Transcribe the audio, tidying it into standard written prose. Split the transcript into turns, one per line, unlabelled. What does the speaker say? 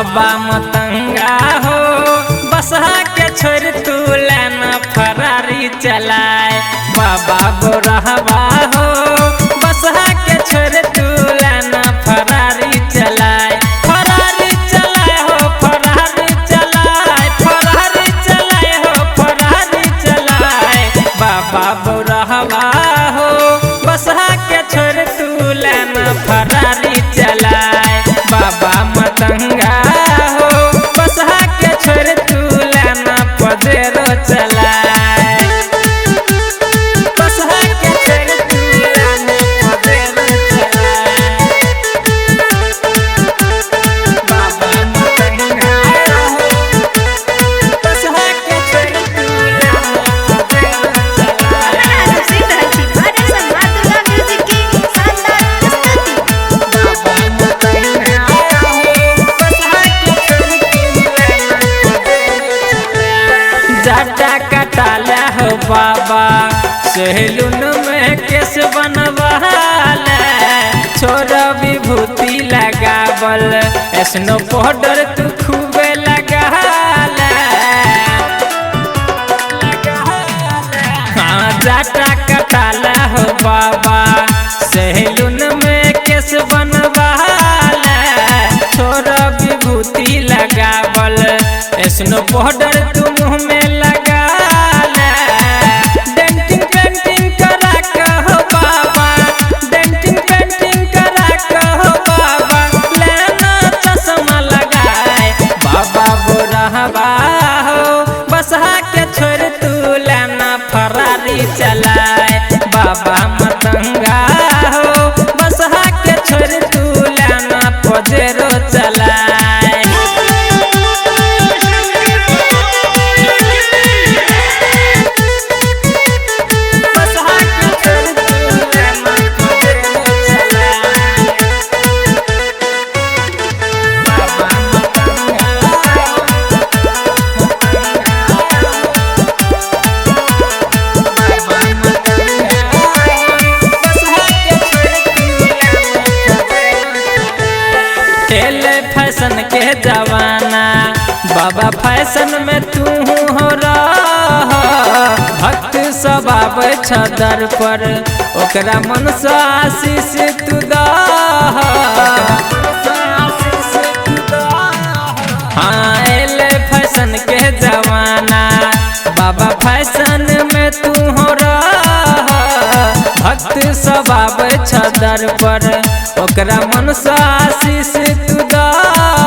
बाबा मतंगा हो बसहा के छोड़ तू लेना फरारी चलाए। बाबा बोरहवा हो बसहा के छोड़ तू लेना फरारी चलाए। फरारी चलाए हो फरारी चलाए, फरारी चलाए हो फरारी चलाए। बाबा बोरहवा हो बसहा के छोड़ तू लेना फरारी चलाए। बाबा मतंगा हो बसहा के छोड़ तू लेना पजेरो चलाए। बसहा के छोड़ तू लेना पजेरो चलाए। बाबा मतंगा हो बसहा के छोड़ तू लेना पजेरो चलाए।
भारत सम्राट दुर्गा म्यूजिक की शानदार प्रस्तुति।
जाटा कटाला हो बाबा सैलून में केस बनवाला। छोरा विभूति लगावल स्नो पाउडर तू खूबे लगाला। हाँ जाटा कटाला हो बाबा सैलून में केस बनवाला। छोरा विभूति लगावल स्नो पाउडर तू मुँह में लगाला। डेंटिंग पेंटिंग करा कहो बाबा, डेंटिंग पेंटिंग करा कहो बाबा। लेना चश्मा लगाए। बाबा बोरहवा हो बसहा के छोड़ तू लेना फरारी चलाए। बाबा मतंगा हो बसहा के छोड़ तू लेना पजेरो चलाए। बसहा के छोड़ तू लेना पजेरो चलाए। बाबा मतंगा फैशन के जवाना बाबा फैशन में तू हो रहा। भक्त स्वभाव छदर पर ओकरा मन से आशीष तू दह। हाँ एले फैशन के जवाना बाबा फैशन में तू हो रहा। भक्त स्वभाव छदर पर ओकरा मन से आशीष तू दह।